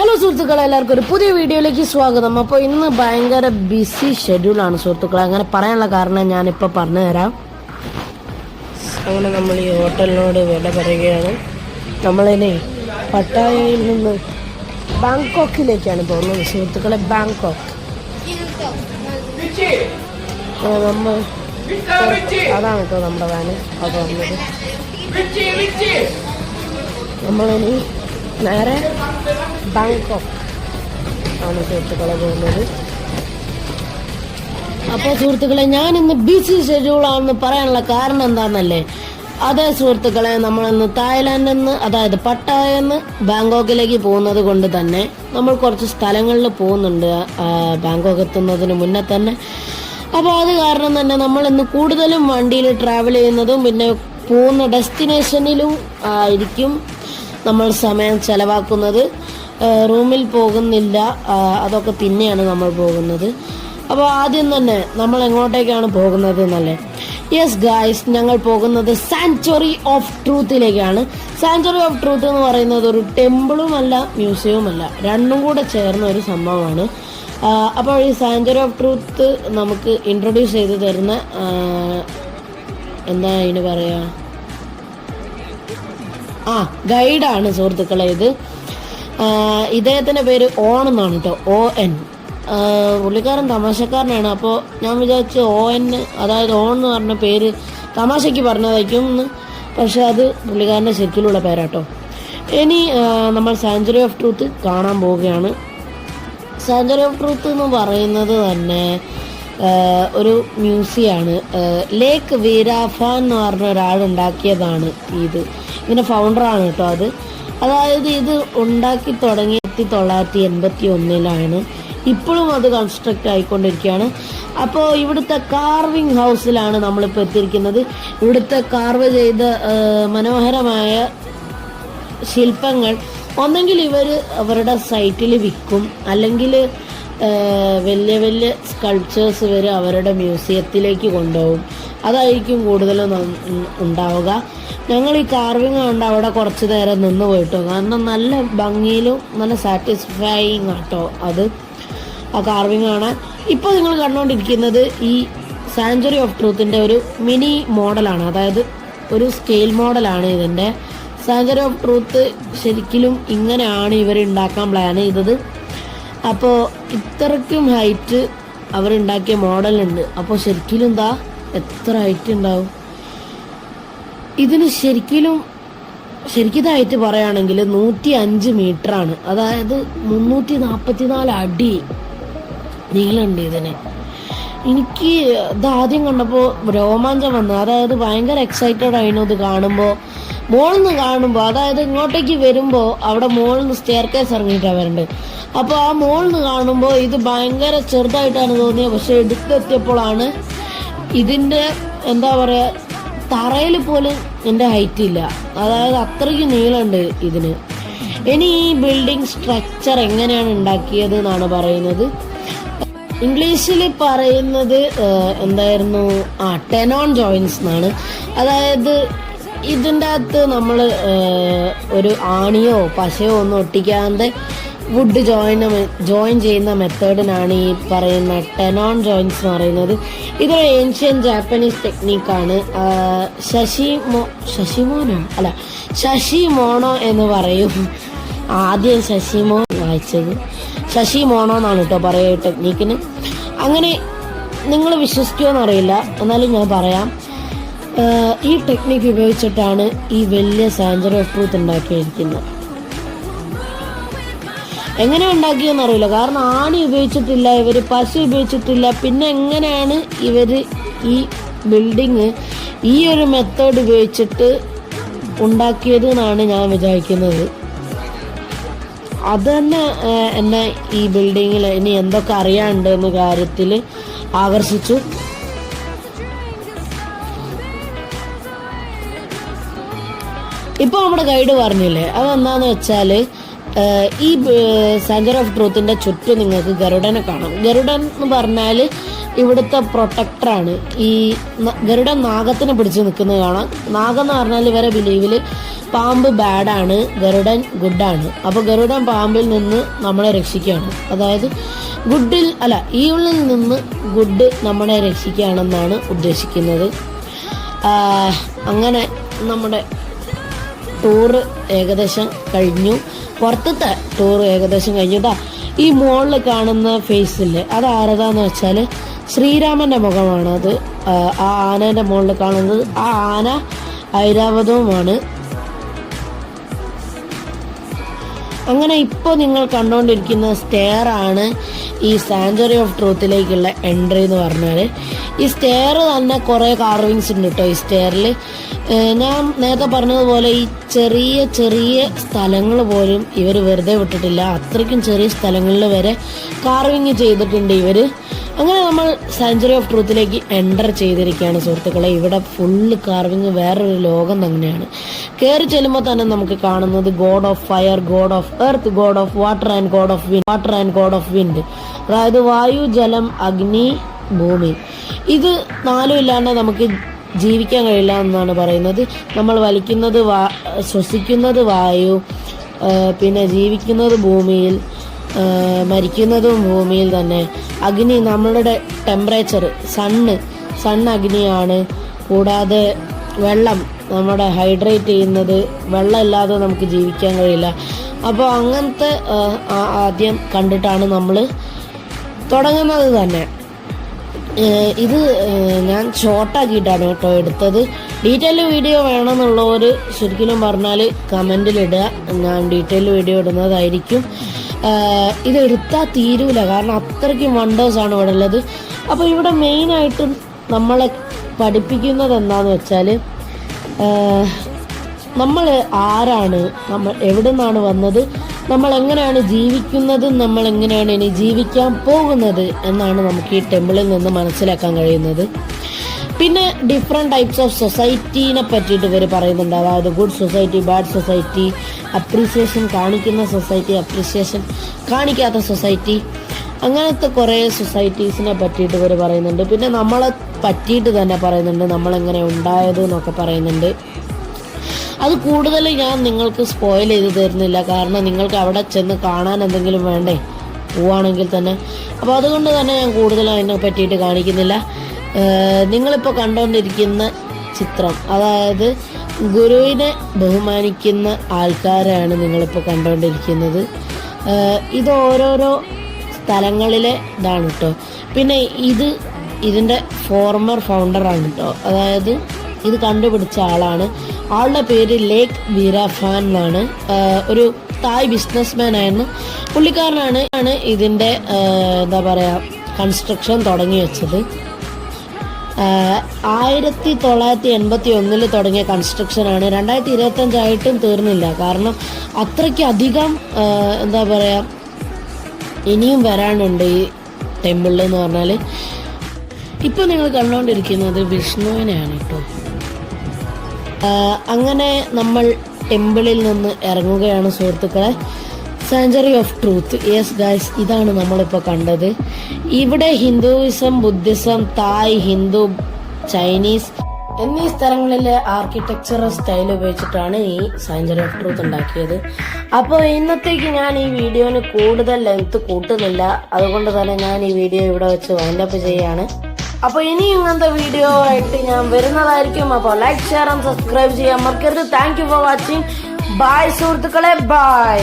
Hello സുഹൃത്തുക്കളെ, എല്ലാവർക്കും ഒരു പുതിയ വീഡിയോയിലേക്ക് സ്വാഗതം. അപ്പോൾ ഇന്ന് ഭയങ്കര ബിസി ഷെഡ്യൂളാണ് സുഹൃത്തുക്കളെ. അങ്ങനെ പറയാനുള്ള കാരണം ഞാനിപ്പോൾ പറഞ്ഞു തരാം. അങ്ങനെ നമ്മൾ ഈ ഹോട്ടലിനോട് വില പറയുകയാണ്. നമ്മളിനി പട്ടായയിൽ നിന്ന് ബാങ്കോക്കിലേക്കാണ് പോകുന്നത് സുഹൃത്തുക്കളെ. ബാങ്കോക്ക് നമ്മൾ അതാണ് കേട്ടോ നമ്മുടെ വാന്. അത് വന്നത് നമ്മളിനി നേരെ ബാങ്കോക്ക് ആണ് സുഹൃത്തുക്കളെ പോകുന്നത്. അപ്പോൾ സുഹൃത്തുക്കളെ, ഞാൻ ഇന്ന് ബിസി ഷെഡ്യൂളാണെന്ന് പറയാനുള്ള കാരണം എന്താണെന്നല്ലേ? അതേ സുഹൃത്തുക്കളെ, നമ്മളിന്ന് തായ്ലാൻഡിൽ നിന്ന്, അതായത് പട്ടായയിൽ നിന്ന് ബാങ്കോക്കിലേക്ക് പോകുന്നത് കൊണ്ട് തന്നെ നമ്മൾ കുറച്ച് സ്ഥലങ്ങളിൽ പോകുന്നുണ്ട് ബാങ്കോക്ക് എത്തുന്നതിന് മുന്നേ തന്നെ. അപ്പോൾ അത് കാരണം തന്നെ നമ്മൾ ഇന്ന് കൂടുതലും വണ്ടിയിൽ ട്രാവൽ ചെയ്യുന്നതും പിന്നെ പോകുന്ന ഡെസ്റ്റിനേഷനിലും ആയിരിക്കും നമ്മൾ സമയം ചെലവാക്കുന്നത്. റൂമിൽ പോകുന്നില്ല, അതൊക്കെ പിന്നെയാണ് നമ്മൾ പോകുന്നത്. അപ്പോൾ ആദ്യം തന്നെ നമ്മൾ എങ്ങോട്ടേക്കാണ് പോകുന്നത് എന്നല്ലേ? യെസ് ഗായ്സ്, ഞങ്ങൾ പോകുന്നത് സാങ്ച്വറി ഓഫ് ട്രൂത്തിലേക്കാണ്. സാങ്ച്വറി ഓഫ് ട്രൂത്ത് എന്ന് പറയുന്നത് ഒരു ടെമ്പിളുമല്ല മ്യൂസിയവുമല്ല, രണ്ടും കൂടെ ചേർന്ന ഒരു സംഭവമാണ്. അപ്പോൾ ഈ സാങ്ച്വറി ഓഫ് ട്രൂത്ത് നമുക്ക് ഇൻട്രൊഡ്യൂസ് ചെയ്ത് തരുന്ന എന്താ അതിന് പറയാ, ഗൈഡാണ് സുഹൃത്തുക്കളെ. ഇദ്ദേഹത്തിൻ്റെ പേര് ഓൺ എന്നാണ് കേട്ടോ, ON. പുള്ളിക്കാരൻ തമാശക്കാരനാണ്. അപ്പോൾ ഞാൻ വിചാരിച്ചു ON, അതായത് ഓൺ എന്ന് പറഞ്ഞ പേര് തമാശയ്ക്ക് പറഞ്ഞതായിരിക്കും എന്ന്. പക്ഷെ അത് പുള്ളിക്കാരൻ്റെ ശരിക്കുള്ള പേരാട്ടോ. ഇനി നമ്മൾ സാങ്ച്വറി ഓഫ് ട്രൂത്ത് കാണാൻ പോവുകയാണ്. സാങ്ച്വറി ഓഫ് ട്രൂത്ത് എന്ന് പറയുന്നത് തന്നെ ഒരു മ്യൂസിയമാണ്. ലേക്ക് വീരാഫാൻ എന്ന് പറഞ്ഞ ഒരാളുണ്ടാക്കിയതാണ് ഇതിൻ്റെ ഫൗണ്ടറാണ് കേട്ടോ അത്. അതായത് ഇത് ഉണ്ടാക്കി തുടങ്ങി 1981 ഇപ്പോഴും അത് കൺസ്ട്രക്റ്റ് ആയിക്കൊണ്ടിരിക്കുകയാണ്. അപ്പോൾ ഇവിടുത്തെ കാർവിങ് ഹൗസിലാണ് നമ്മളിപ്പോൾ എത്തിയിരിക്കുന്നത്. ഇവിടുത്തെ കാർവ് ചെയ്ത മനോഹരമായ ശില്പങ്ങൾ ഒന്നെങ്കിൽ ഇവർ അവരുടെ സൈറ്റിൽ വിൽക്കും, അല്ലെങ്കിൽ വലിയ വലിയ സ്കൾപ്ചേഴ്സ് ഇവർ അവരുടെ മ്യൂസിയത്തിലേക്ക് കൊണ്ടുപോകും. അതായിരിക്കും കൂടുതലും ഉണ്ടാവുക. ഞങ്ങൾ ഈ കാർവിങ് കണ്ട് അവിടെ കുറച്ച് നേരം നിന്ന് പോയിട്ടോ, കാരണം നല്ല ഭംഗിയിലും നല്ല സാറ്റിസ്ഫൈയിങ് ആട്ടോ അത് ആ കാർവിങ് കാണാൻ. ഇപ്പോൾ നിങ്ങൾ കണ്ടുകൊണ്ടിരിക്കുന്നത് ഈ സാങ്ച്വറി ഓഫ് ട്രൂത്തിൻ്റെ ഒരു മിനി മോഡലാണ്, അതായത് ഒരു സ്കെയിൽ മോഡലാണ് ഇതിൻ്റെ. സാങ്ച്വറി ഓഫ് ട്രൂത്ത് ശരിക്കും ഇങ്ങനെയാണ് ഇവർ ഉണ്ടാക്കാൻ പ്ലാൻ ചെയ്തത്. അപ്പോൾ ഇത്രയ്ക്കും ഹൈറ്റ് അവരുണ്ടാക്കിയ മോഡലുണ്ട്. അപ്പോൾ ശരിക്കും എന്താ എത്ര ഹൈറ്റ് ഉണ്ടാവും ഇതിന്? ശരിക്കിതായിട്ട് പറയുകയാണെങ്കിൽ 105 മീറ്ററാണ്, അതായത് 344 അടി നീളമുണ്ട് ഇതിന്. എനിക്ക് ഇതാദ്യം കണ്ടപ്പോൾ രോമാഞ്ചം വന്നു, അതായത് ഭയങ്കര എക്സൈറ്റഡ് ആയിരുന്നു ഇത് കാണുമ്പോൾ. മോളിൽ നിന്ന് കാണുമ്പോൾ, അതായത് ഇങ്ങോട്ടേക്ക് വരുമ്പോൾ അവിടെ മോളിൽ നിന്ന് സ്റ്റെയർ കേസ് ഇറങ്ങിയിട്ടാണ് വരേണ്ടത്. അപ്പോൾ ആ മോളിൽ നിന്ന് കാണുമ്പോൾ ഇത് ഭയങ്കര ചെറുതായിട്ടാണ് തോന്നിയത്. പക്ഷെ എടുത്തെത്തിയപ്പോഴാണ് ഇതിൻ്റെ എന്താ പറയുക, തറയിൽ പോലും എൻ്റെ ഹൈറ്റ് ഇല്ല, അതായത് അത്രയ്ക്ക് നീളമുണ്ട് ഇതിന്. ഇനി ഈ ബിൽഡിംഗ് സ്ട്രക്ചർ എങ്ങനെയാണ് ഉണ്ടാക്കിയത് എന്നാണ് പറയുന്നത്. ഇംഗ്ലീഷിൽ പറയുന്നത് എന്തായിരുന്നു, ടെനോൺ ജോയിൻസ് എന്നാണ്. അതായത് ഇതിൻ്റെ അകത്ത് നമ്മൾ ഒരു ആണിയോ പശയോ ഒന്നും ഒട്ടിക്കാതെ വുഡ് ജോയിൻ ചെയ്യുന്ന മെത്തേഡിനാണ് ഈ പറയുന്ന ടെനോൺ ജോയിൻസ് എന്ന് പറയുന്നത്. ഇതൊരു ഏൻഷ്യൻ ജാപ്പനീസ് ടെക്നിക്കാണ്. ശശിമോണോ എന്ന് പറയും. ആദ്യം ശശിമോ വായിച്ചത് ശശിമോണോ എന്നാണ് കേട്ടോ പറയുക ടെക്നിക്കിന്. അങ്ങനെ നിങ്ങൾ വിശ്വസിക്കുമോ അറിയില്ല, എന്നാലും ഞാൻ പറയാം. ഈ ടെക്നിക്ക് ഉപയോഗിച്ചിട്ടാണ് ഈ വലിയ സാങ്ച്വറി ഓഫ് ട്രൂത്ത് ഉണ്ടാക്കിയിരിക്കുന്നത്. എങ്ങനെ ഉണ്ടാക്കിയെന്ന് അറിയില്ല, കാരണം ആണി ഉപയോഗിച്ചിട്ടില്ല ഇവർ, പശ ഉപയോഗിച്ചിട്ടില്ല. പിന്നെ എങ്ങനെയാണ് ഇവർ ഈ ബിൽഡിങ് ഈ ഒരു മെത്തേഡ് ഉപയോഗിച്ചിട്ട് ഉണ്ടാക്കിയത് എന്നാണ് ഞാൻ വിചാരിക്കുന്നത്. അത് തന്നെ എന്നെ ഈ ബിൽഡിങ്ങിൽ ഇനി എന്തൊക്കെ അറിയാനുണ്ട് എന്ന കാര്യത്തിൽ ആകർഷിച്ചു. ഇപ്പോൾ നമ്മുടെ ഗൈഡ് പറഞ്ഞില്ലേ, അതെന്താന്ന് വെച്ചാൽ ഈ സാഞ്ചുറി ഓഫ് ട്രൂത്തിൻ്റെ ചുറ്റും നിങ്ങൾക്ക് ഗരുഡനെ കാണാം. ഗരുഡൻ എന്ന് പറഞ്ഞാൽ ഇവിടുത്തെ പ്രൊട്ടക്ടറാണ്. ഈ ഗരുഡൻ നാഗത്തിനെ പിടിച്ച് നിൽക്കുന്നത് കാണാം. നാഗം എന്ന് പറഞ്ഞാൽ ഇവരെ ബിലീവിൽ പാമ്പ് ബാഡാണ്, ഗരുഡൻ ഗുഡാണ്. അപ്പോൾ ഗരുഡൻ പാമ്പിൽ നിന്ന് നമ്മളെ രക്ഷിക്കുകയാണ്. അതായത് ഈവിളിൽ നിന്ന് ഗുഡ് നമ്മളെ രക്ഷിക്കുകയാണെന്നാണ് ഉദ്ദേശിക്കുന്നത്. അങ്ങനെ നമ്മുടെ ടൂറ് ഏകദേശം കഴിഞ്ഞു. പുറത്തത്തെ ടൂർ ഏകദേശം കഴിഞ്ഞു. ഈ മുകളിൽ കാണുന്ന ഫേസിൽ അത് ആരതാന്ന് വെച്ചാൽ ശ്രീരാമൻ്റെ മുഖമാണ്. അത് ആ ആനേൻ്റെ മുകളിൽ കാണുന്നത്. ആ ആന ഐരാവതവുമാണ്. അങ്ങനെ ഇപ്പോൾ നിങ്ങൾ കണ്ടുകൊണ്ടിരിക്കുന്ന സ്റ്റെയർ ആണ് ഈ സാഞ്ചുറി ഓഫ് ട്രൂത്തിലേക്കുള്ള എൻട്രി എന്ന് പറഞ്ഞാൽ. ഈ സ്റ്റെയർ തന്നെ കുറേ കാർവിങ്സ് ഉണ്ട് കേട്ടോ. ഈ സ്റ്റെയറിൽ ഞാൻ നേരത്തെ പറഞ്ഞതുപോലെ ഈ ചെറിയ ചെറിയ സ്ഥലങ്ങൾ പോലും ഇവർ വെറുതെ വിട്ടിട്ടില്ല. അത്രയ്ക്കും ചെറിയ സ്ഥലങ്ങളിൽ വരെ കാർവിങ് ചെയ്തിട്ടുണ്ട് ഇവർ. അങ്ങനെ നമ്മൾ സാഞ്ചുറി ഓഫ് ട്രൂത്തിലേക്ക് എൻ്റർ ചെയ്തിരിക്കുകയാണ് സുഹൃത്തുക്കളെ. ഇവിടെ ഫുള്ള് കാർവിങ് വേറൊരു ലോകം തന്നെയാണ്. കയറി ചെല്ലുമ്പോൾ തന്നെ നമുക്ക് കാണുന്നത് God of fire, God of earth, God of water and God of wind. അതായത് വായു, ജലം, അഗ്നി, ഭൂമി. ഇത് നാലും ഇല്ലാണ്ട് നമുക്ക് ജീവിക്കാൻ കഴിയില്ല എന്നാണ് പറയുന്നത്. നമ്മൾ വലിക്കുന്നത് ശ്വസിക്കുന്നത് വായു, പിന്നെ ജീവിക്കുന്നത് ഭൂമിയിൽ, മരിക്കുന്നതും ഭൂമിയിൽ തന്നെ. അഗ്നി നമ്മളുടെ ടെമ്പറേച്ചർ, സൺ അഗ്നിയാണ്. കൂടാതെ വെള്ളം നമ്മുടെ ഹൈഡ്രേറ്റ് ചെയ്യുന്നത്, വെള്ളം ഇല്ലാതെ നമുക്ക് ജീവിക്കാൻ കഴിയില്ല. അപ്പോൾ അങ്ങനത്തെ ആദ്യം കണ്ടിട്ടാണ് നമ്മൾ തുടങ്ങുന്നത് തന്നെ. ഇത് ഞാൻ ഷോർട്ടാക്കിയിട്ടാണ് കേട്ടോ എടുത്തത്. ഡീറ്റെയിൽ വീഡിയോ വേണമെന്നുള്ളവർ ശരിക്കും പറഞ്ഞാൽ കമൻറ്റിലിടുക, ഞാൻ ഡീറ്റെയിൽ വീഡിയോ ഇടുന്നതായിരിക്കും. ഇത് എടുത്താൽ തീരൂല, കാരണം അത്രയ്ക്കും വണ്ടേഴ്സാണ് ഇവിടെ ഉള്ളത്. അപ്പോൾ ഇവിടെ മെയിനായിട്ടും നമ്മളെ പഠിപ്പിക്കുന്നത് എന്താണെന്ന് വെച്ചാൽ നമ്മൾ ആരാണ്, നമ്മൾ എവിടെ നിന്നാണ് വന്നത്, നമ്മൾ എങ്ങനെയാണ് ജീവിക്കുന്നത്, നമ്മൾ എങ്ങനെയാണ് ഇനി ജീവിക്കാൻ പോകുന്നത് എന്നാണ് നമുക്ക് ഈ ടെമ്പിളിൽ നിന്ന് മനസ്സിലാക്കാൻ കഴിയുന്നത്. പിന്നെ ഡിഫറെൻറ്റ് ടൈപ്സ് ഓഫ് സൊസൈറ്റീനെ പറ്റിയിട്ട് ഇവർ പറയുന്നുണ്ട്. അതായത് good society, bad society, appreciation കാണിക്കുന്ന സൊസൈറ്റി, അപ്രീസിയേഷൻ കാണിക്കാത്ത സൊസൈറ്റി, അങ്ങനത്തെ കുറേ സൊസൈറ്റീസിനെ പറ്റിയിട്ട് ഇവർ പറയുന്നുണ്ട്. പിന്നെ നമ്മളെ പറ്റിയിട്ട് തന്നെ പറയുന്നുണ്ട്, നമ്മളെങ്ങനെ ഉണ്ടായത് എന്നൊക്കെ പറയുന്നുണ്ട്. അത് കൂടുതൽ ഞാൻ നിങ്ങൾക്ക് സ്പോയിൽ ചെയ്ത് തരുന്നില്ല, കാരണം നിങ്ങൾക്ക് അവിടെ ചെന്ന് കാണാൻ എന്തെങ്കിലും വേണ്ടേ പോവുകയാണെങ്കിൽ തന്നെ. അപ്പോൾ അതുകൊണ്ട് തന്നെ ഞാൻ കൂടുതൽ അതിനെ പറ്റിയിട്ട് കാണിക്കുന്നില്ല. നിങ്ങളിപ്പോൾ കണ്ടുകൊണ്ടിരിക്കുന്ന ചിത്രം, അതായത് ഗുരുവിനെ ബഹുമാനിക്കുന്ന ആൾക്കാരാണ് നിങ്ങളിപ്പോൾ കണ്ടുകൊണ്ടിരിക്കുന്നത്. ഇത് ഓരോരോ സ്ഥലങ്ങളിലെ ഇതാണ് കേട്ടോ. പിന്നെ ഇതിൻ്റെ ഫോർമർ ഫൗണ്ടറാണ് കേട്ടോ. അതായത് ഇത് കണ്ടുപിടിച്ച ആളാണ്. ആളുടെ പേര് ലേക്ക് വീരാഫാൻ എന്നാണ്. ഒരു തായ് ബിസിനസ്മാൻ ആയിരുന്നു. പുള്ളിക്കാരനാണ് ഇതിൻ്റെ എന്താ പറയുക കൺസ്ട്രക്ഷൻ തുടങ്ങി വെച്ചത്. 1981 തുടങ്ങിയ കൺസ്ട്രക്ഷനാണ്. 2025 ആയിട്ടും തീർന്നില്ല. കാരണം അത്രയ്ക്ക് അധികം എന്താ പറയുക ഇനിയും വരാനുണ്ട് ഈ ടെമ്പിളിൽ എന്ന് പറഞ്ഞാൽ. ഇപ്പോൾ നിങ്ങൾ കണ്ടുകൊണ്ടിരിക്കുന്നത് വിഷ്ണുവിനെയാണ് കേട്ടോ. അങ്ങനെ നമ്മൾ ടെമ്പിളിൽ നിന്ന് ഇറങ്ങുകയാണ് സുഹൃത്തുക്കളെ. Sanctuary of truth. Yes guys, ഇതാണ് നമ്മളിപ്പോൾ കണ്ടത്. ഇവിടെ ഹിന്ദുയിസം, ബുദ്ധിസം, തായ്, ഹിന്ദു, ചൈനീസ് എന്നീ സ്ഥലങ്ങളിലെ ആർക്കിടെക്ചറൽ സ്റ്റൈൽ ഉപയോഗിച്ചിട്ടാണ് ഈ സാഞ്ചുറി ഓഫ് ട്രൂത്ത് ഉണ്ടാക്കിയത്. അപ്പോൾ ഇന്നത്തേക്ക് ഞാൻ ഈ വീഡിയോന് കൂടുതൽ ലെങ്ത് കൂട്ടുന്നില്ല. അതുകൊണ്ട് തന്നെ ഞാൻ ഈ വീഡിയോ ഇവിടെ വെച്ച് വൈൻഡപ്പ് ചെയ്യാണ്. അപ്പോൾ ഇനി ഇങ്ങനത്തെ വീഡിയോ ആയിട്ട് ഞാൻ വരുന്നതായിരിക്കും. അപ്പോൾ ലൈക്ക്, ഷെയർ ആൻഡ് സബ്സ്ക്രൈബ് ചെയ്യാൻ മറക്കരുത്. Thank you for watching. Bye സുഹൃത്തുക്കളെ, ബൈ.